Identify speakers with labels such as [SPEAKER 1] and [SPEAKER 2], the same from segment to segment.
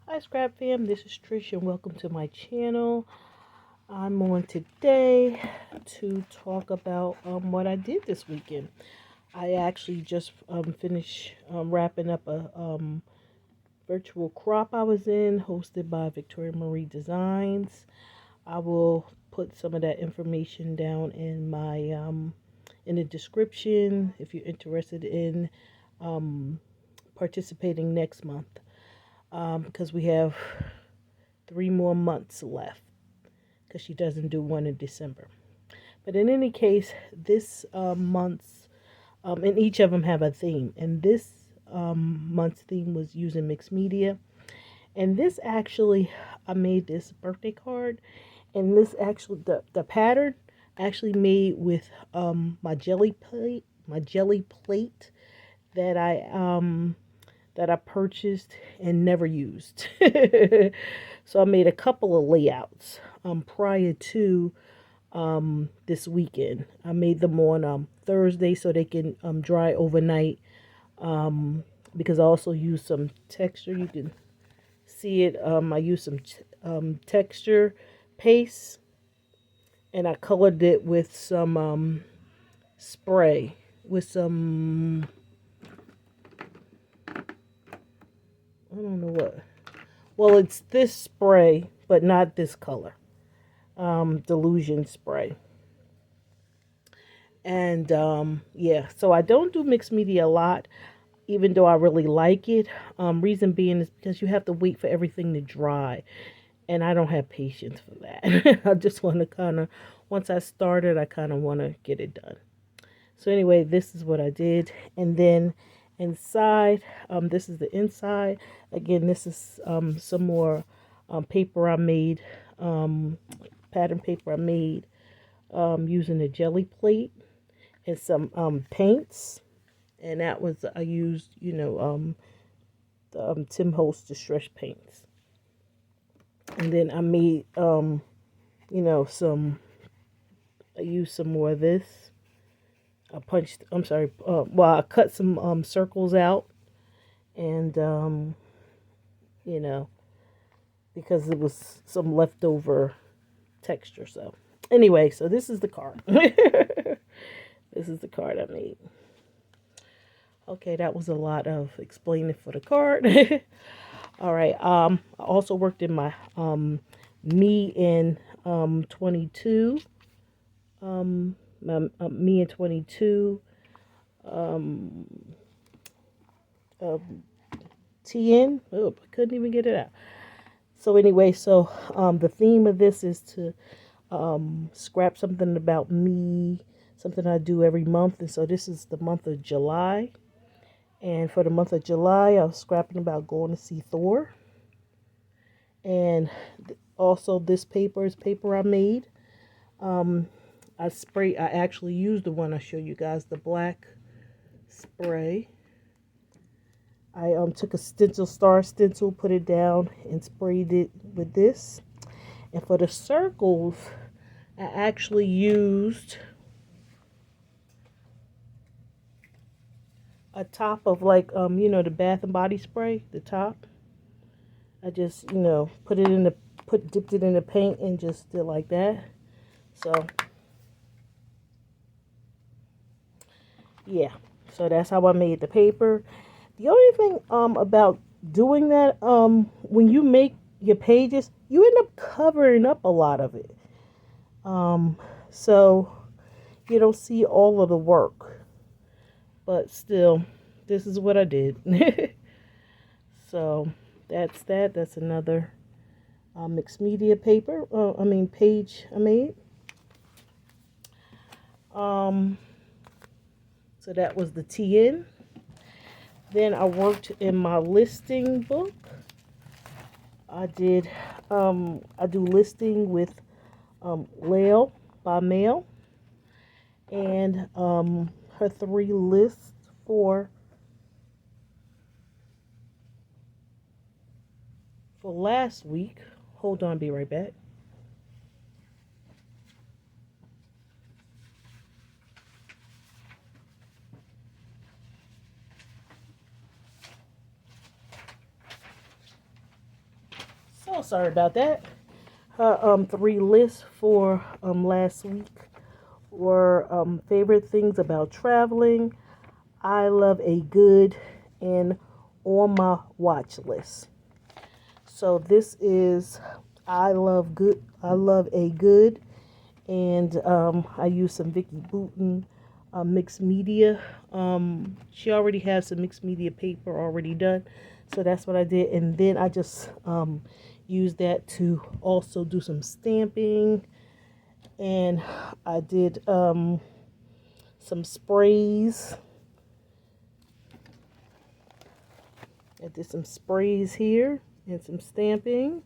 [SPEAKER 1] Hi Scrap Fam, this is Trish and welcome to my channel. I'm on today to talk about what I did this weekend. I actually just finished wrapping up a virtual crop I was in, hosted by Victoria Marie Designs. I will put some of that information down in my in the description if you're interested in participating next month. Because we have 3 more months left because she doesn't do one in December. But in any case, this month's, and each of them have a theme. And this month's theme was using mixed media. And this actually, I made this birthday card. And this actually, the pattern actually made with my jelly plate that I purchased and never used. So I made a couple of layouts prior to this weekend. I made them on Thursday so they can dry overnight, because I also used some texture. You can see it. I used some texture paste and I colored it with some spray with some, I don't know what. Well, it's this spray, but not this color. Delusion spray. And yeah, so I don't do mixed media a lot, even though I really like it. Reason being is because you have to wait for everything to dry. And I don't have patience for that. I just want to once I start it, I kind of want to get it done. So anyway, this is what I did. And then inside, this is the inside. Again, this is some more paper I made, pattern paper I made using a jelly plate and some paints. And that was, I used, the Tim Holtz Distress paints. And then I made, I used some more of this. I cut some circles out and, because it was some leftover texture. So anyway, so this is the card. This is the card I made. Okay, that was a lot of explaining for the card. All right. I also worked in my me in 22. Me in 22. TN. Oh, I couldn't even get it out. So anyway, so the theme of this is to scrap something about me, something I do every month. And so this is the month of July. And for the month of July, I was scrapping about going to see Thor. And also this paper is paper I made. I actually used the one I showed you guys, the black spray. I took a star stencil, put it down, and sprayed it with this. And for the circles, I actually used a top of the Bath and Body spray, the top. I just, dipped it in the paint and just did like that. So yeah, so that's how I made the paper. The only thing about doing that, when you make your pages, you end up covering up a lot of it. So you don't see all of the work. But still, this is what I did. So that's that. That's another mixed media page I made. So that was the TN. Then I worked in my listing book. I do listing with Layle by mail, and her 3 lists for last week. Hold on, be right back. sorry about that. Her 3 lists for last week were favorite things about traveling, I love a good, and on my watch list. So this is I love good. I love a good, and I use some Vicky Booten mixed media. She already has some mixed media paper already done, so that's what I did. And then I just used that to also do some stamping, and I did some sprays. I did some sprays here and some stamping.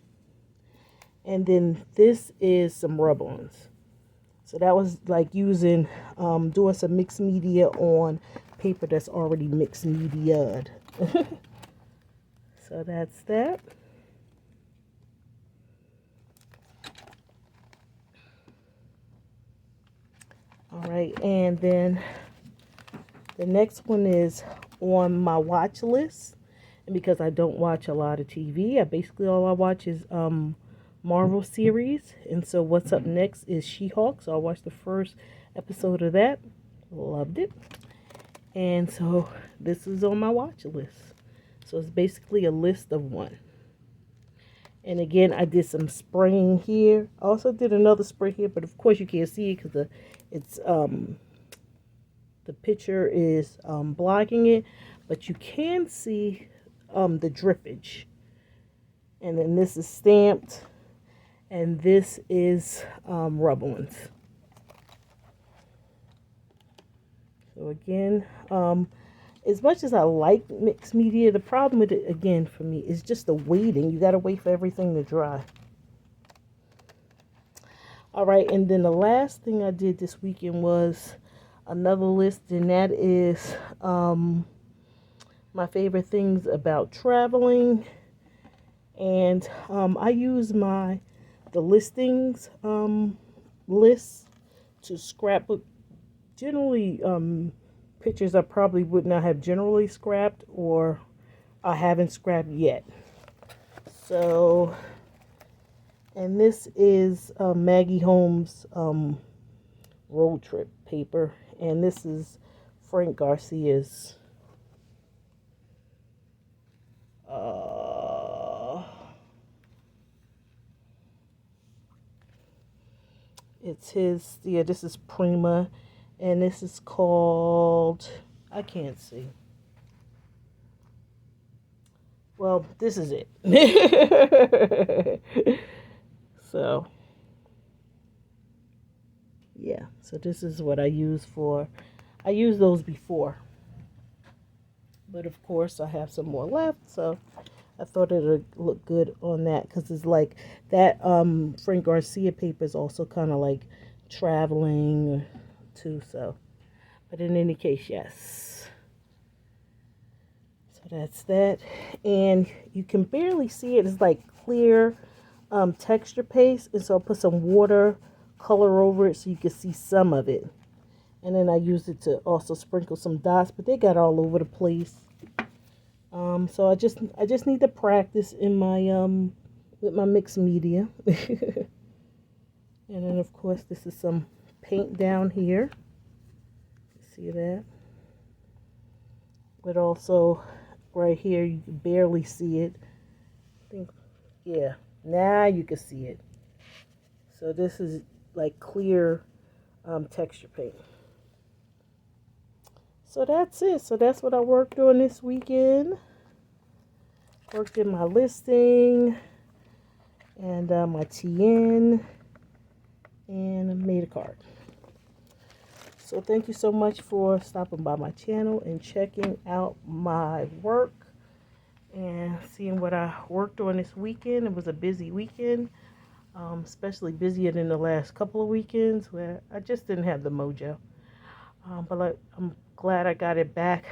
[SPEAKER 1] And then this is some rub-ons. So that was like using, doing some mixed media on paper that's already mixed media'd. So that's that. All right, and then the next one is on my watch list. And because I don't watch a lot of TV, basically all I watch is Marvel series. And so what's up next is She-Hulk. So I watched the first episode of that. Loved it. And so this is on my watch list. So it's basically a list of 1. And again, I did some spraying here. I also did another spray here, but of course you can't see it because the picture is blocking it. But you can see the drippage. And then this is stamped. And this is rub-ons. So again, as much as I like mixed media, the problem with it, again, for me, is just the waiting. You got to wait for everything to dry. All right, and then the last thing I did this weekend was another list, and that is my favorite things about traveling. And I use the listings list to scrapbook. Generally, pictures I probably would not have generally scrapped, or I haven't scrapped yet. So, and this is Maggie Holmes' road trip paper, and this is Frank Garcia's it's his, yeah, this is Prima, and this is called, I can't see. Well, this is it. So, yeah, so this is what I use those before. But of course, I have some more left, so I thought it would look good on that, because it's like that Frank Garcia paper is also kind of like traveling too, so. But in any case, yes. So that's that. And you can barely see it. It's like clear texture paste. And so I put some water color over it so you can see some of it. And then I used it to also sprinkle some dots, but they got all over the place. So I just need to practice in my with my mixed media. And then of course this is some paint down here. See that? But also right here you can barely see it. I think, yeah, now you can see it. So this is like clear texture paint. So that's it. So that's what I worked on this weekend. Worked in my listing and my TN, and made a card. So thank you so much for stopping by my channel and checking out my work and seeing what I worked on this weekend. It was a busy weekend, especially busier than the last couple of weekends where I just didn't have the mojo. But I'm glad I got it back,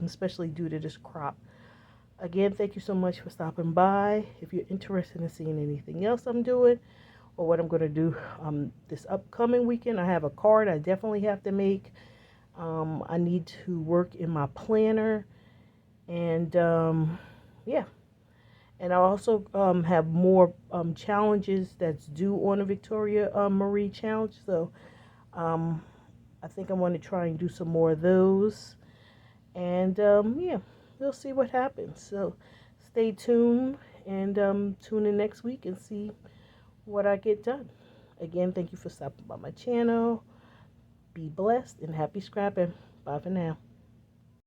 [SPEAKER 1] especially due to this crop. Again, thank you so much for stopping by. If you're interested in seeing anything else I'm doing or what I'm going to do this upcoming weekend, I have a card I definitely have to make. I need to work in my planner. And, yeah. And I also have more challenges that's due on the Victoria Marie challenge. So um, I think I want to try and do some more of those. And yeah, we'll see what happens. So stay tuned and tune in next week and see what I get done. Again, thank you for stopping by my channel. Be blessed and happy scrapping. Bye for now.